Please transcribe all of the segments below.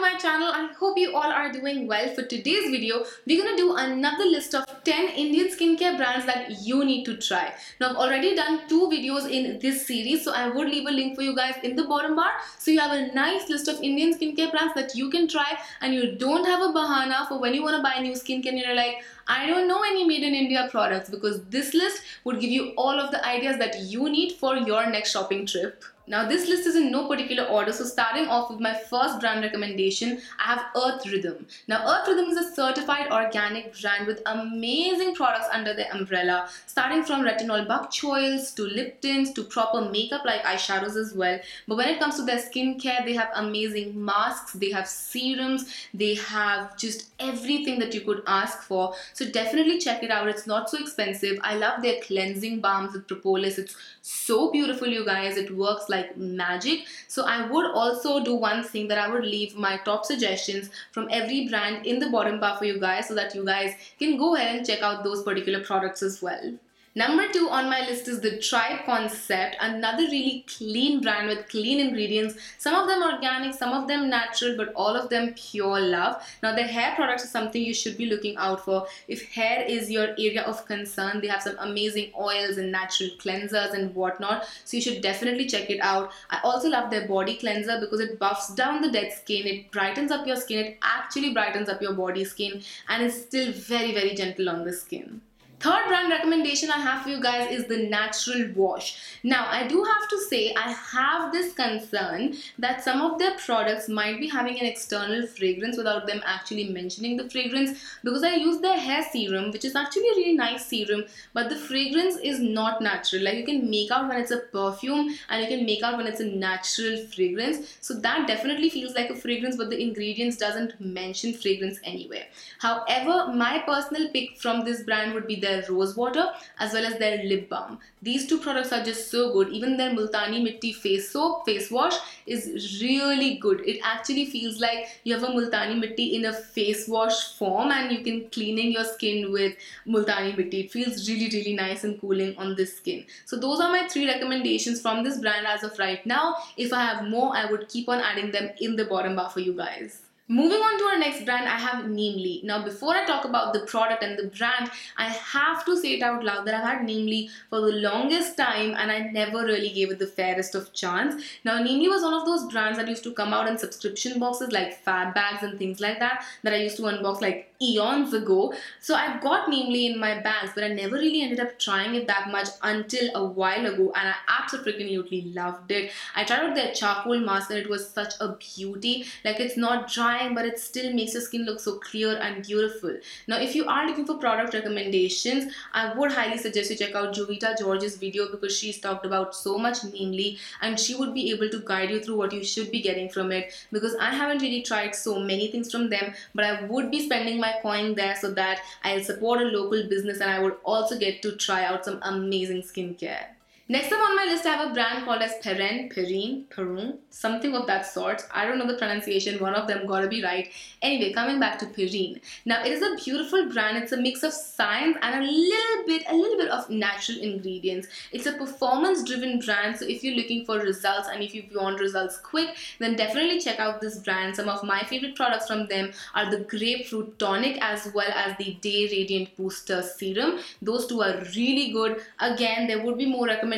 my channel. I hope you all are doing well. For today's video, we're gonna do another list of 10 Indian skincare brands that you need to try. Now, I've already done 2 videos in this series, so I would leave a link for you guys in the bottom bar. So you have a nice list of Indian skincare brands that you can try, and you don't have a bahana for when you wanna buy new skincare and you're like, I don't know any made in India products, because this list would give you all of the ideas that you need for your next shopping trip. Now this list is in no particular order, so starting off with my first brand recommendation, I have Earth Rhythm. Now Earth Rhythm is a certified organic brand with amazing products under their umbrella, starting from retinol bak oils to lip tints to proper makeup like eyeshadows as well. But when it comes to their skincare, they have amazing masks, they have serums, they have just everything that you could ask for. So definitely check it out. It's not so expensive. I love their cleansing balms with Propolis. It's so beautiful, you guys. It works like magic. So I would also do one thing, that I would leave my top suggestions from every brand in the bottom bar for you guys, so that you guys can go ahead and check out those particular products as well. Number 2 on my list is the Tribe Concept, another really clean brand with clean ingredients. Some of them organic, some of them natural, but all of them pure love. Now their hair products is something you should be looking out for. If hair is your area of concern, they have some amazing oils and natural cleansers and whatnot. So you should definitely check it out. I also love their body cleanser because it buffs down the dead skin, it brightens up your skin, it actually brightens up your body skin, and is still very gentle on the skin. Third brand recommendation I have for you guys is the Natural Wash. Now, I do have to say, I have this concern that some of their products might be having an external fragrance without them actually mentioning the fragrance, because I use their hair serum, which is actually a really nice serum, but the fragrance is not natural. Like, you can make out when it's a perfume and you can make out when it's a natural fragrance. So that definitely feels like a fragrance, but the ingredients doesn't mention fragrance anywhere. However, my personal pick from this brand would be their rose water as well as their lip balm. These two products are just so good. Even their Multani Mitti face soap, face wash is really good. It actually feels like you have a Multani Mitti in a face wash form, and you can cleaning your skin with Multani Mitti. It feels really nice and cooling on the skin. So those are my 3 recommendations from this brand as of right now. If I have more, I would keep on adding them in the bottom bar for you guys. Moving on to our next brand, I have Neemli. Now, before I talk about the product and the brand, I have to say it out loud that I've had Neemli for the longest time and I never really gave it the fairest of chance. Now, Neemli was one of those brands that used to come out in subscription boxes like fab bags and things like that I used to unbox like eons ago. So I've got Neemli in my bags, but I never really ended up trying it that much until a while ago, and I absolutely loved it. I tried out their charcoal mask and it was such a beauty. Like, it's not drying, but it still makes your skin look so clear and beautiful. Now, if you are looking for product recommendations, I would highly suggest you check out JovitaGeorge's video, because she's talked about so much Neemli and she would be able to guide you through what you should be getting from it, because I haven't really tried so many things from them, but I would be spending my coin there so that I'll support a local business and I would also get to try out some amazing skincare. Next up on my list, I have a brand called as Perenne, something of that sort. I don't know the pronunciation, one of them gotta be right. Anyway, coming back to Perenne. Now, it is a beautiful brand. It's a mix of science and a little bit of natural ingredients. It's a performance-driven brand, so if you're looking for results and if you want results quick, then definitely check out this brand. Some of my favorite products from them are the Grapefruit Tonic as well as the Day Radiant Booster Serum. Those two are really good. Again, there would be more recommendations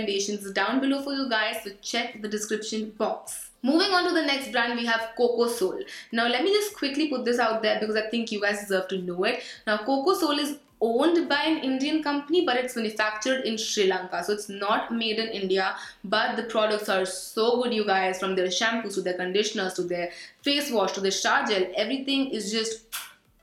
down below for you guys, so check the description box. Moving on to the next brand, we have Coco Soul. Now let me just quickly put this out there because I think you guys deserve to know it. Now Coco Soul is owned by an Indian company, but it's manufactured in Sri Lanka, so it's not made in India, but the products are so good, you guys. From their shampoos to their conditioners to their face wash to their shower gel, everything is just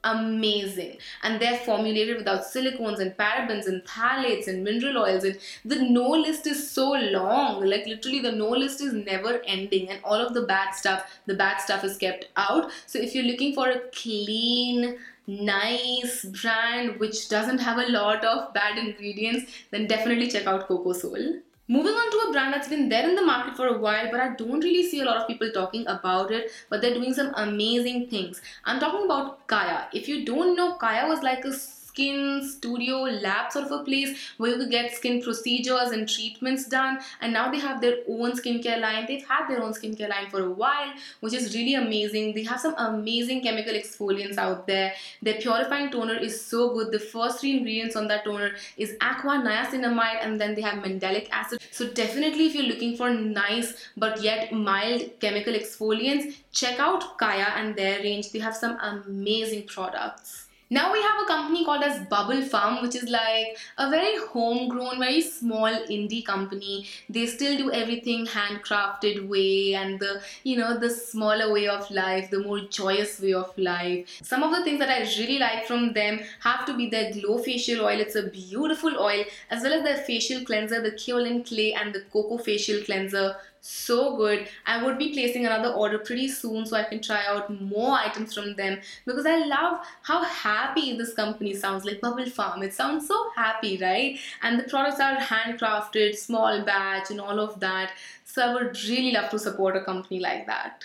amazing, and they're formulated without silicones and parabens and phthalates and mineral oils, and the no list is so long. Like, literally the no list is never ending, and all of the bad stuff is kept out. So if you're looking for a clean, nice brand which doesn't have a lot of bad ingredients, then definitely check out Coco Soul. Moving on to a brand that's been there in the market for a while, but I don't really see a lot of people talking about it, but they're doing some amazing things. I'm talking about Chaya. If you don't know, Chaya was like a skin studio lab sort of a place where you could get skin procedures and treatments done, and now they have their own skincare line. They've had their own skincare line for a while, which is really amazing. They have some amazing chemical exfoliants out there. Their purifying toner is so good. The first three ingredients on that toner is aqua, niacinamide, and then they have mandelic acid. So definitely if you're looking for nice but yet mild chemical exfoliants, check out Chaya and their range. They have some amazing products. Now we have a company called as Bubble Farm, which is like a very homegrown, very small indie company. They still do everything handcrafted way, and the smaller way of life, the more joyous way of life. Some of the things that I really like from them have to be their Glow Facial Oil. It's a beautiful oil, as well as their facial cleanser, the Kaolin Clay and the Coco Facial Cleanser. So good. I would be placing another order pretty soon so I can try out more items from them, because I love how happy this company sounds, like Bubble Farm. It sounds so happy, right? And the products are handcrafted, small batch and all of that. So I would really love to support a company like that.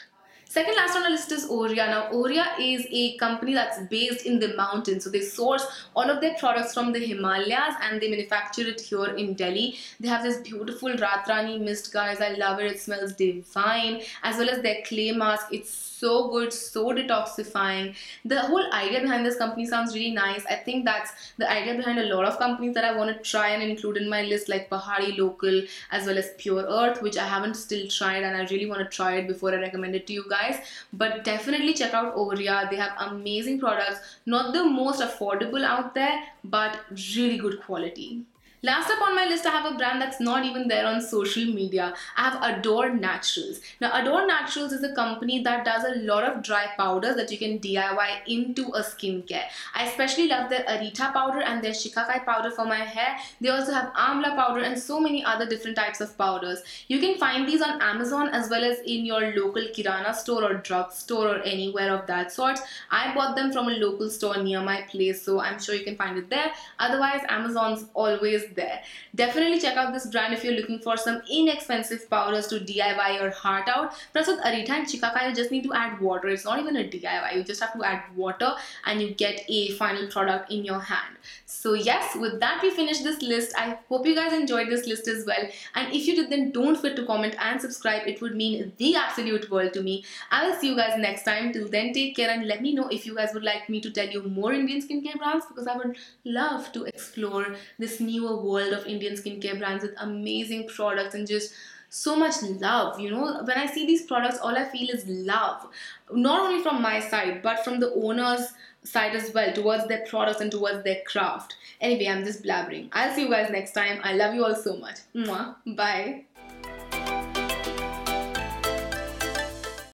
Second last on the list is Oria. Now Oria is a company that's based in the mountains. So they source all of their products from the Himalayas and they manufacture it here in Delhi. They have this beautiful Ratrani mist, guys. I love it. It smells divine. As well as their clay mask. It's so good, so detoxifying. The whole idea behind this company sounds really nice. I think that's the idea behind a lot of companies that I want to try and include in my list, like Pahari Local, as well as Pure Earth, which I haven't still tried and I really want to try it before I recommend it to you guys. But definitely check out Oria. They have amazing products, not the most affordable out there, but really good quality. Last up on my list, I have a brand that's not even there on social media. I have Adore Naturals. Now, Adore Naturals is a company that does a lot of dry powders that you can DIY into a skincare. I especially love their Arita powder and their Shikakai powder for my hair. They also have Amla powder and so many other different types of powders. You can find these on Amazon as well as in your local Kirana store or drug store or anywhere of that sort. I bought them from a local store near my place, so I'm sure you can find it there. Otherwise, Amazon's always there. Definitely check out this brand if you're looking for some inexpensive powders to DIY your heart out. Plus with Arita and Shikakai, you just need to add water. It's not even a DIY. You just have to add water and you get a final product in your hand. So yes, with that we finish this list. I hope you guys enjoyed this list as well. And if you did, then don't forget to comment and subscribe. It would mean the absolute world to me. I will see you guys next time. Till then, take care and let me know if you guys would like me to tell you more Indian skincare brands, because I would love to explore this newer world of Indian skincare brands with amazing products and just so much love. When I see these products, all I feel is love, not only from my side but from the owners side as well, towards their products and towards their craft. Anyway, I'm just blabbering. I'll see you guys next time. I love you all so much. Mwah. Bye.